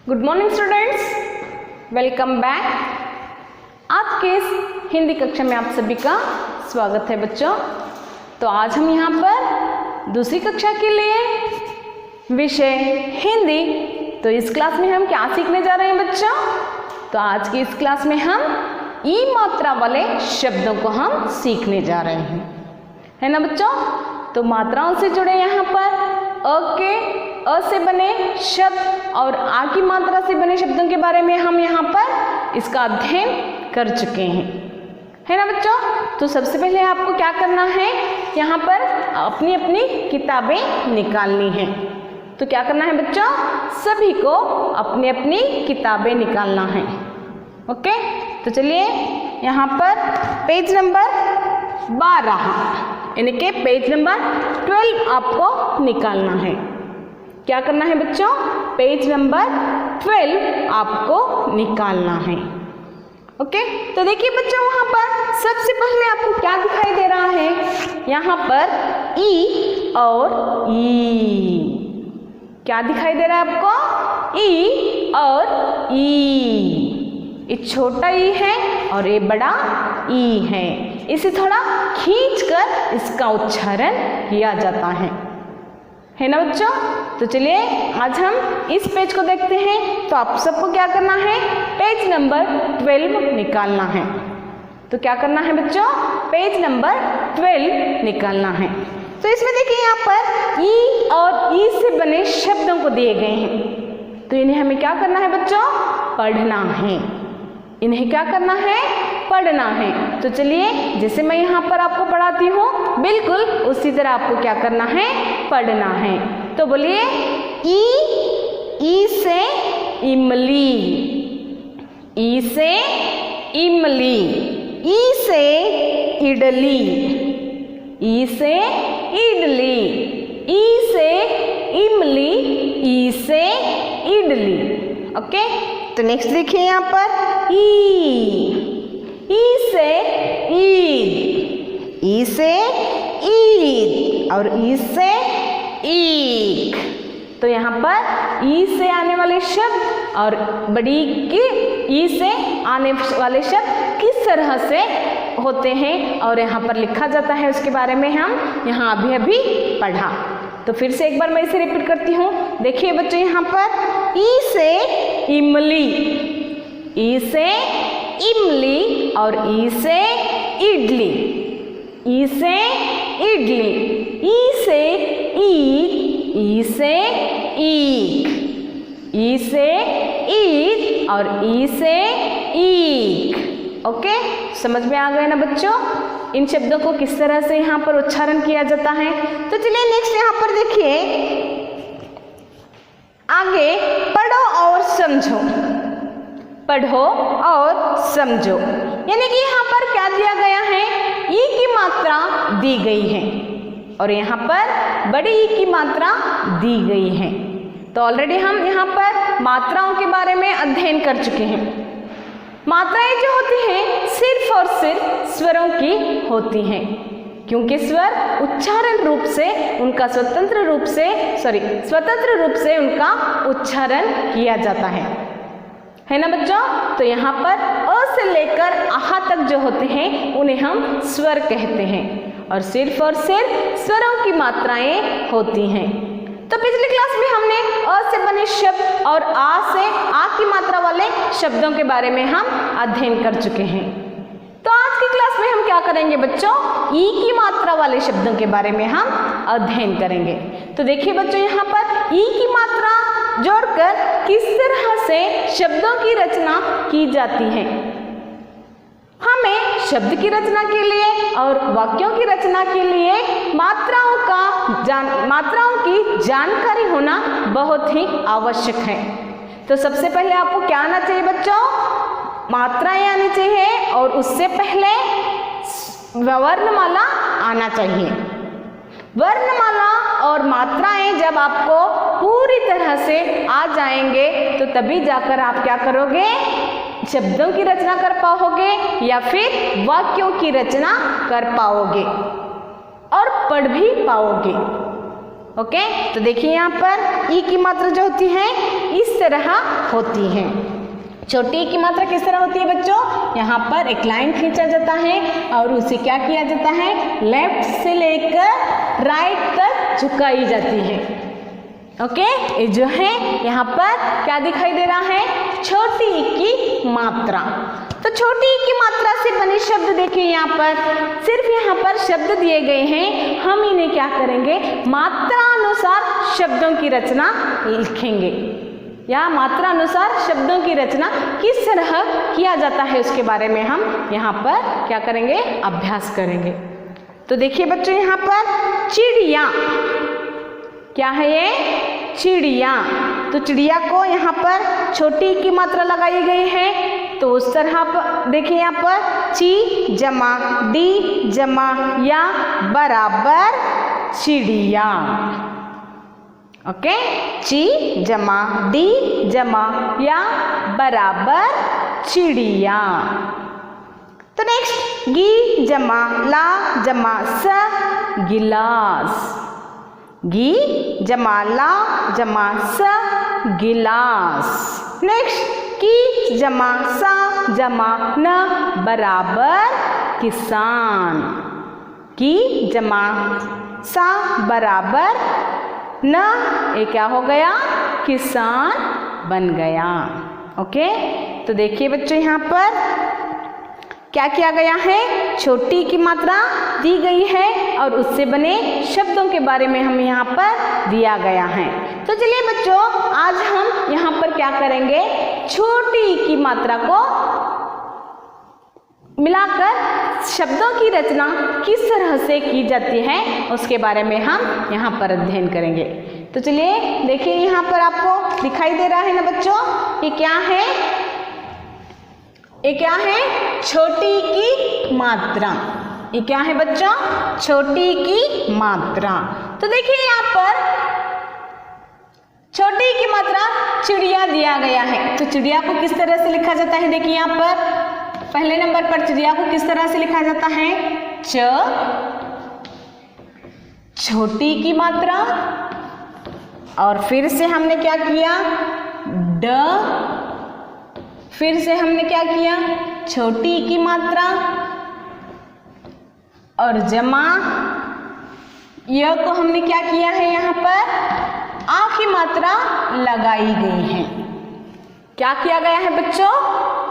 Good morning students, welcome back. आज के इस हिंदी कक्षा में आप सभी का स्वागत है बच्चों। तो आज हम यहाँ पर दूसरी कक्षा के लिए विषय हिंदी, तो इस क्लास में हम क्या सीखने जा रहे हैं बच्चों? तो आज की इस क्लास में हम ई मात्रा वाले शब्दों को हम सीखने जा रहे हैं, है ना बच्चों। तो मात्राओं से जुड़े यहाँ पर अ से बने शब्द और आ की मात्रा से बने शब्दों के बारे में हम यहाँ पर इसका अध्ययन कर चुके हैं, है ना बच्चों। तो सबसे पहले आपको क्या करना है, यहाँ पर अपनी अपनी किताबें निकालनी है। तो क्या करना है बच्चों, सभी को अपनी अपनी किताबें निकालना है। ओके, तो चलिए यहाँ पर पेज नंबर 12 यानी कि पेज नंबर 12 आपको निकालना है। क्या करना है बच्चों, पेज नंबर 12 आपको निकालना है। ओके, तो देखिए बच्चों, वहाँ पर सबसे पहले आपको क्या दिखाई दे रहा है, यहाँ पर ई और ई। क्या दिखाई दे रहा है आपको, ई और ई। ये छोटा ई है और ये बड़ा ई है। इसे थोड़ा खींचकर इसका उच्चारण किया जाता है ना बच्चों। तो चलिए आज हम इस पेज को देखते हैं। तो आप सबको क्या करना है, पेज नंबर 12 निकालना है। तो क्या करना है बच्चों, पेज नंबर 12 निकालना है। तो इसमें देखिए यहाँ पर ई और ई से बने शब्दों को दिए गए हैं। तो इन्हें हमें क्या करना है बच्चों, पढ़ना है। इन्हें क्या करना है, पढ़ना है। तो चलिए जैसे मैं यहाँ पर आपको पढ़ाती हूँ बिल्कुल उसी तरह आपको क्या करना है, पढ़ना है। तो बोलिए ई से इमली, ई से इमली। ई से इडली, ई से इडली। ई से इमली, ई से इडली। ओके, तो नेक्स्ट देखिए यहाँ पर ई से ईद, ई से ईद और ई से ईक। तो यहाँ पर ई से आने वाले शब्द और बड़ी की ई से आने वाले शब्द किस तरह से होते हैं और यहाँ पर लिखा जाता है, उसके बारे में हम यहाँ अभी पढ़ा। तो फिर से एक बार मैं इसे रिपीट करती हूँ। देखिए बच्चों, यहाँ पर ई से इमली, ई से इमली और ई से इडली, ई से इडली। ई से ईद, ई से ईक, ई से ईद और ई से ईक। ओके, समझ में आ गए ना बच्चों इन शब्दों को किस तरह से यहाँ पर उच्चारण किया जाता है। तो चलिए नेक्स्ट यहाँ पर देखिए, आगे पढ़ो और समझो। पढ़ो और समझो यानी कि यहाँ पर क्या दिया गया है, ई की मात्रा दी गई है और यहाँ पर बड़ी ई की मात्रा दी गई है। तो ऑलरेडी हम यहाँ पर मात्राओं के बारे में अध्ययन कर चुके हैं। मात्राएं जो होती हैं सिर्फ और सिर्फ स्वरों की होती हैं, क्योंकि स्वर उच्चारण रूप से उनका स्वतंत्र रूप से उनका उच्चारण किया जाता है ना बच्चों। तो यहाँ पर अ से लेकर आहा तक जो होते हैं उन्हें हम स्वर कहते हैं और सिर्फ स्वरों की मात्राएं होती हैं। तो पिछली क्लास में हमने अ से बने शब्द और आ से आ की मात्रा वाले शब्दों के बारे में हम अध्ययन कर चुके हैं। तो आज की क्लास में हम क्या करेंगे बच्चों, ई की मात्रा वाले शब्दों के बारे में हम अध्ययन करेंगे। तो देखिए बच्चों, यहाँ पर ई की मात्रा जोड़कर किस तरह से शब्दों की रचना की जाती है। हमें शब्द की रचना के लिए और वाक्यों की रचना के लिए मात्राओं की जानकारी होना बहुत ही आवश्यक है। तो सबसे पहले आपको क्या आना चाहिए बच्चों, मात्राएं आनी चाहिए और उससे पहले वर्णमाला आना चाहिए। वर्णमाला और मात्राएं जब आपको पूरी तरह से आ जाएंगे तो तभी जाकर आप क्या करोगे, शब्दों की रचना कर पाओगे या फिर वाक्यों की रचना कर पाओगे और पढ़ भी पाओगे। ओके, तो देखिए यहाँ पर ई की मात्रा जो होती है इस तरह होती है। छोटी की मात्रा किस तरह होती है बच्चों? यहाँ पर एक लाइन खींचा जाता है और उसे क्या किया जाता है, लेफ्ट से लेकर राइट तक झुकाई जाती है। ओके, ये जो है यहाँ पर क्या दिखाई दे रहा है, छोटी की मात्रा। तो छोटी की मात्रा से बने शब्द देखिए, यहाँ पर सिर्फ यहाँ पर शब्द दिए गए हैं, हम इन्हें क्या करेंगे, मात्रा अनुसार शब्दों की रचना लिखेंगे, या मात्रा अनुसार शब्दों की रचना किस तरह किया जाता है उसके बारे में हम यहाँ पर क्या करेंगे, अभ्यास करेंगे। तो देखिए बच्चों, यहाँ पर चिड़िया, क्या है ये, चिड़िया। तो चिड़िया को यहाँ पर छोटी की मात्रा लगाई गई है, तो उस तरह पर देखिए यहाँ पर ची जमा डी जमा या बराबर चिड़िया। ओके, ची जमा डी जमा या बराबर चिड़िया। तो नेक्स्ट गी जमा ला जमा स गिलास, गी जमा ला जमा स गिलास। नेक्स्ट की जमा सा जमा न बराबर किसान, की जमा सा बराबर न, ये क्या हो गया, किसान बन गया। ओके, तो देखिए बच्चों यहाँ पर क्या किया गया है, छोटी की मात्रा दी गई है और उससे बने शब्दों के बारे में हम यहाँ पर दिया गया है। तो चलिए बच्चों, आज हम यहाँ पर क्या करेंगे, छोटी की मात्रा को मिलाकर शब्दों की रचना किस तरह से की जाती है उसके बारे में हम यहाँ पर अध्ययन करेंगे। तो चलिए देखिए, यहाँ पर आपको दिखाई दे रहा है ना बच्चों, ये क्या है, ये क्या है, छोटी की मात्रा। ये क्या है बच्चों, छोटी की मात्रा। तो देखिए यहाँ पर छोटी की मात्रा चिड़िया दिया गया है, तो चिड़िया को किस तरह से लिखा जाता है, देखिए यहाँ पर पहले नंबर पर चिड़िया को किस तरह से लिखा जाता है, च छोटी की मात्रा, और फिर से हमने क्या किया, ड, फिर से हमने क्या किया, छोटी की मात्रा, और जमा य को हमने क्या किया है, यहाँ पर आ की मात्रा लगाई गई है। क्या किया गया है बच्चों,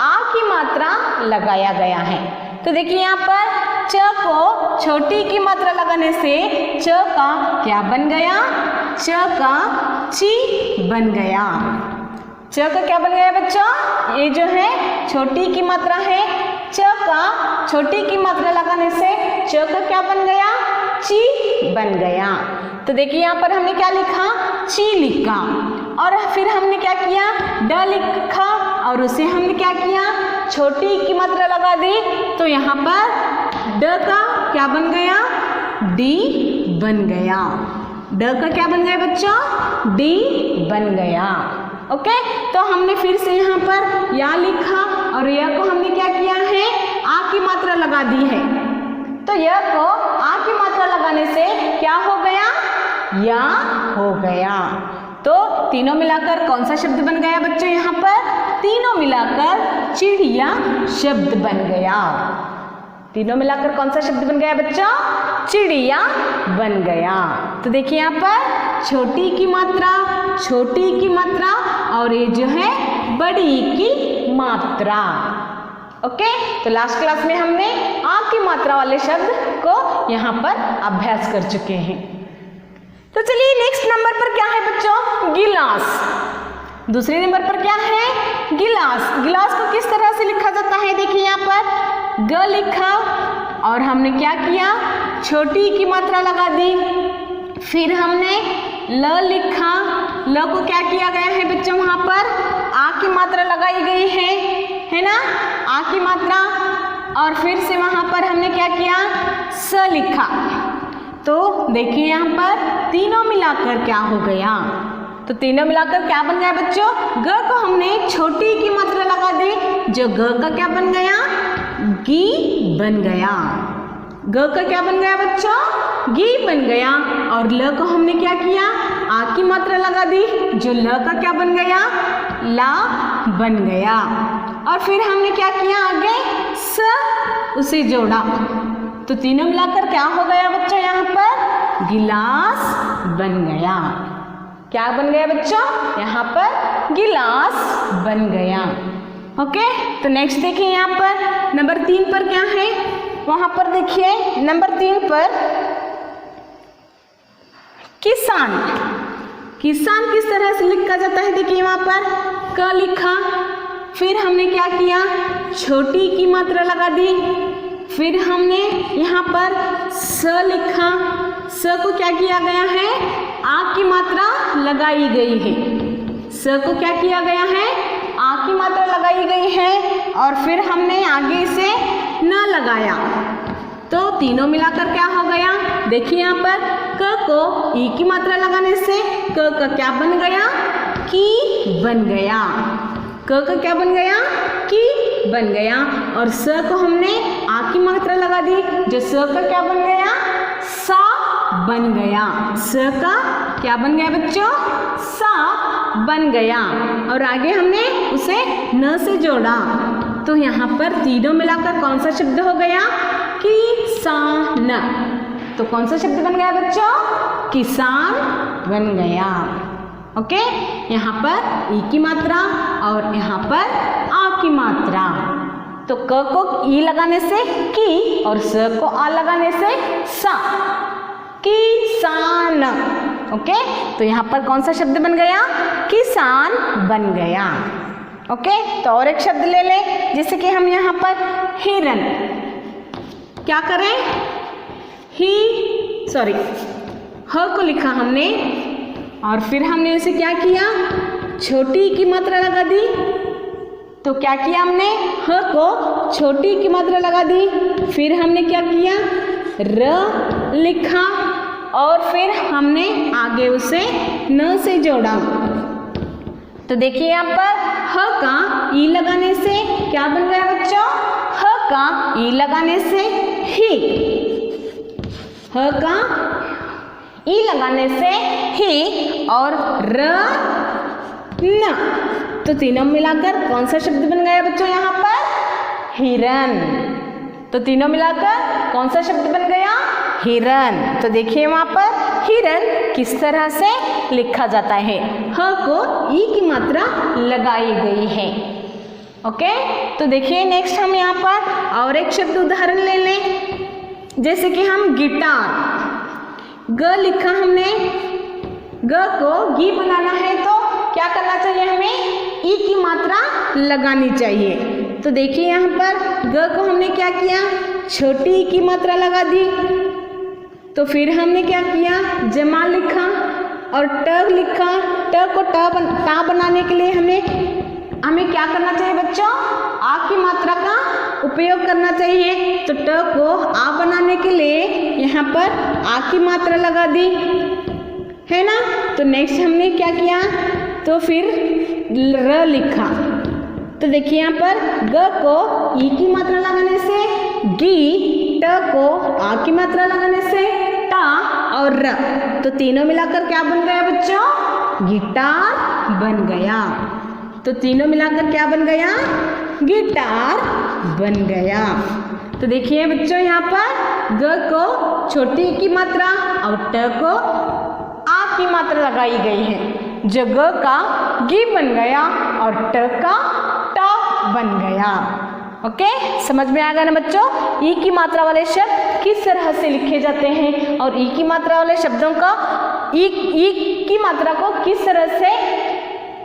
आ की मात्रा लगाया गया है। तो देखिए यहाँ पर च को छोटी की मात्रा लगाने से च का क्या बन गया, च का ची बन गया। च का क्या बन गया बच्चों, ये जो है छोटी की मात्रा है, च का छोटी की मात्रा लगाने से च का क्या बन गया, ची बन गया। तो देखिए यहाँ पर हमने क्या लिखा, ची लिखा, और फिर हमने क्या किया, ड लिखा, और उसे हमने क्या किया, छोटी की मात्रा लगा दी, तो यहाँ पर ड का क्या बन गया, डी बन गया। ड का क्या बन गया बच्चों, डी बन गया। ओके, तो हमने फिर से यहाँ पर या लिखा, और या को हमने क्या किया है, आ की मात्रा लगा दी है, तो या को आ की मात्रा लगाने से क्या हो गया, या हो गया। तो तीनों मिलाकर कौन सा शब्द बन गया बच्चों, यहाँ पर तीनों मिलाकर चिड़िया शब्द बन गया। तीनों मिलाकर कौन सा शब्द बन गया बच्चों, चिड़िया बन गया। तो देखिए यहाँ पर छोटी की मात्रा, छोटी की मात्रा, और ये जो है बड़ी की मात्रा। ओके, तो लास्ट क्लास में हमने आ की मात्रा वाले शब्द को यहाँ पर अभ्यास कर चुके हैं। तो चलिए नेक्स्ट नंबर पर क्या है बच्चों, गिलास। दूसरे नंबर पर क्या है, गिलास। गिलास को किस तरह से लिखा जाता है, देखिए यहाँ पर ग लिखा, और हमने क्या किया, छोटी की मात्रा लगा दी, फिर हमने ल लिखा, ल को क्या किया गया है बच्चों, वहाँ पर आ की मात्रा लगाई गई है ना, आ की मात्रा, और फिर से वहाँ पर हमने क्या किया, स लिखा। तो देखिए यहाँ पर तीनों मिलाकर क्या हो गया, तो तीनों मिलाकर क्या बन गया बच्चों, ग को हमने छोटी की मात्रा लगा दी, जो ग का क्या बन गया, गी बन गया। ग का क्या बन गया बच्चों, गी बन गया और ल को हमने क्या किया, आ की मात्रा लगा दी, जो ल का क्या बन गया, ला बन गया। और फिर हमने क्या किया, आगे स उसे जोड़ा, तो तीनों मिलाकर क्या हो गया बच्चों, यहाँ पर गिलास बन गया। क्या बन गया बच्चों, यहाँ पर गिलास बन गया। ओके, तो नेक्स्ट देखिए यहाँ पर नंबर 3 पर क्या है, वहां पर देखिए नंबर 3 पर किसान। किसान किस तरह से लिखा जाता है, देखिए वहां पर क लिखा, फिर हमने क्या किया, छोटी की मात्रा लगा दी, फिर हमने यहाँ पर स लिखा, स को क्या किया गया है, आ की मात्रा लगाई गई है, स को क्या किया गया है, आ की मात्रा लगाई गई है, और फिर हमने आगे से न लगाया, तो तीनों मिलाकर क्या हो गया, देखिए यहाँ पर क को ई की मात्रा लगाने से क का क्या बन गया, की बन गया, क का क्या बन गया, की बन गया, और स को हमने आ की मात्रा लगा दी, जो स का क्या बन गया, सा बन गया, स का क्या बन गया बच्चों, सा बन गया, और आगे हमने उसे न से जोड़ा, तो यहाँ पर तीनों मिलाकर कौन सा शब्द हो गया, किसान। तो कौन सा शब्द बन गया बच्चों, किसान बन गया। ओके, यहाँ पर ई की मात्रा और यहाँ पर आ की मात्रा, तो क को ई लगाने से की और स को आ लगाने से सा, किसान। ओके, तो यहाँ पर कौन सा शब्द बन गया, किसान बन गया। ओके, तो और एक शब्द ले लें, जैसे कि हम यहाँ पर हिरन, क्या करें, ह को लिखा हमने, और फिर हमने उसे क्या किया, छोटी की मात्रा लगा दी, तो क्या किया हमने, ह को छोटी की मात्रा लगा दी, फिर हमने क्या किया, र लिखा, और फिर हमने आगे उसे न से जोड़ा, तो देखिए यहाँ पर ह का ई लगाने से क्या बन गया बच्चों, ह का ई लगाने से ही, ह का ई लगाने से ही और र न, तो तीनों मिलाकर कौन सा शब्द बन गया बच्चों, यहाँ पर हिरन। तो तीनों मिलाकर कौन सा शब्द बन गया, हिरन। तो देखिए वहां पर हिरन किस तरह से लिखा जाता है, ह को ई की मात्रा लगाई गई है। ओके, तो देखिए नेक्स्ट हम यहाँ पर और एक शब्द उदाहरण ले लें, जैसे कि हम गिटार, ग लिखा हमने, ग को गी बनाना है तो क्या करना चाहिए, हमें ई की मात्रा लगानी चाहिए। तो देखिए यहाँ पर ग को हमने क्या किया, छोटी ई की मात्रा लगा दी, तो फिर हमने क्या किया, जमा लिखा और ट लिखा, ट को टा बनाने के लिए हमें क्या करना चाहिए बच्चों, आ की मात्रा का उपयोग करना चाहिए। तो ट को आ बनाने के लिए यहाँ पर आ की मात्रा लगा दी है ना। तो नेक्स्ट हमने क्या किया, तो फिर र लिखा, तो देखिए यहाँ पर ग को ई की मात्रा लगाने से गी, ट को आ की मात्रा लगाने से टा और र, तो तीनों मिलाकर क्या बन गया बच्चों, गिटार बन गया। तो तीनों मिलाकर क्या बन गया, गिटार बन गया। तो देखिए बच्चों यहाँ पर ग को छोटी की मात्रा और ट को आ की मात्रा लगाई गई है, जो ग का गी बन गया और ट का ट बन गया। ओके, समझ में आ गया ना बच्चों, ई की मात्रा वाले शब्द किस तरह से लिखे जाते हैं और ई की मात्रा वाले शब्दों का ई की मात्रा को किस तरह से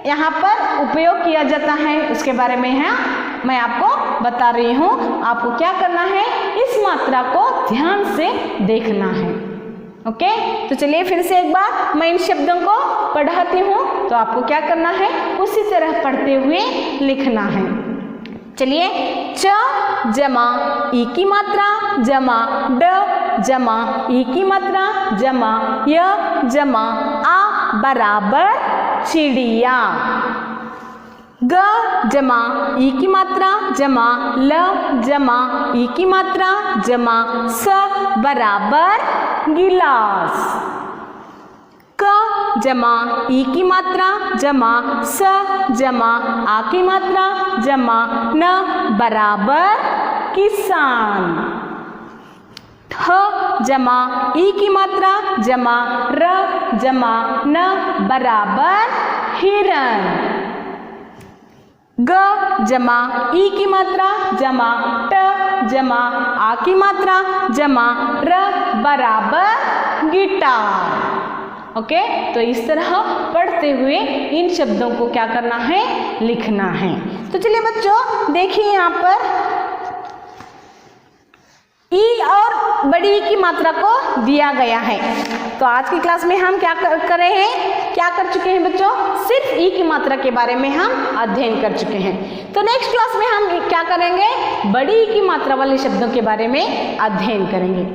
यहाँ पर उपयोग किया जाता है, उसके बारे में है मैं आपको बता रही हूँ। आपको क्या करना है, इस मात्रा को ध्यान से देखना है। ओके, तो चलिए फिर से एक बार मैं इन शब्दों को पढ़ाती हूँ, तो आपको क्या करना है, उसी तरह पढ़ते हुए लिखना है। चलिए, च जमा ई की मात्रा जमा ड जमा ई की मात्रा जमा य जमा आ बराबर चिड़िया। ग जमा ई की मात्रा जमा ल जमा ई की मात्रा जमा स बराबर गिलास। क जमा ई की मात्रा जमा स जमा आ की मात्रा जमा न बराबर किसान। ठ जमा ई की मात्रा जमा र जमा न बराबर हिरण। ग जमा ई की मात्रा जमा ट जमा आ की मात्रा जमा र बराबर गिटार। ओके, तो इस तरह पढ़ते हुए इन शब्दों को क्या करना है, लिखना है। तो चलिए बच्चों देखिए यहाँ पर ई और बड़ी ई की मात्रा को दिया गया है। तो आज की क्लास में हम क्या कर रहे हैं, क्या कर चुके हैं बच्चों, सिर्फ ई की मात्रा के बारे में हम अध्ययन कर चुके हैं। तो नेक्स्ट क्लास में हम क्या करेंगे, बड़ी ई की मात्रा वाले शब्दों के बारे में अध्ययन करेंगे।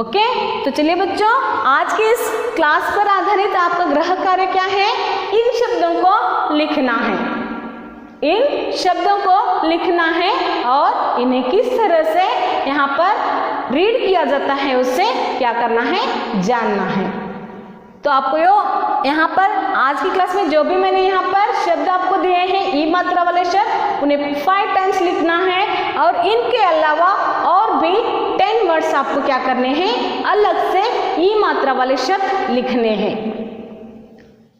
ओके, तो चलिए बच्चों आज की इस क्लास पर आधारित आपका गृह कार्य क्या है, इन शब्दों को लिखना है। इन शब्दों को लिखना है और इन्हें किस तरह से यहाँ पर रीड किया जाता है उससे क्या करना है, जानना है। तो आपको यहाँ पर आज की क्लास में जो भी मैंने यहाँ पर शब्द आपको दिए हैं ई मात्रा वाले शब्द, उन्हें 5 टाइम्स लिखना है और इनके अलावा और भी 10 वर्ड्स आपको क्या करने हैं, अलग से ई मात्रा वाले शब्द लिखने हैं।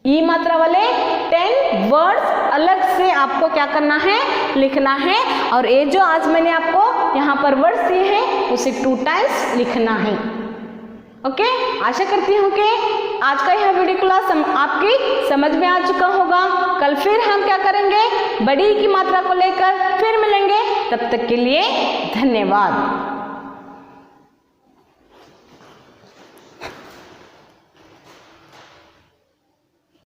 ई मात्रा वाले 10 वर्ड्स अलग से आपको क्या करना है, लिखना है। और ये जो आज मैंने आपको यहाँ पर वर्ड्स दिए हैं उसे 2 टाइम्स लिखना है। ओके, आशा करती हूँ कि आज का यह वीडियो क्लास आपकी समझ में आ चुका होगा। कल फिर हम क्या करेंगे, बड़ी की मात्रा को लेकर फिर मिलेंगे। तब तक के लिए धन्यवाद।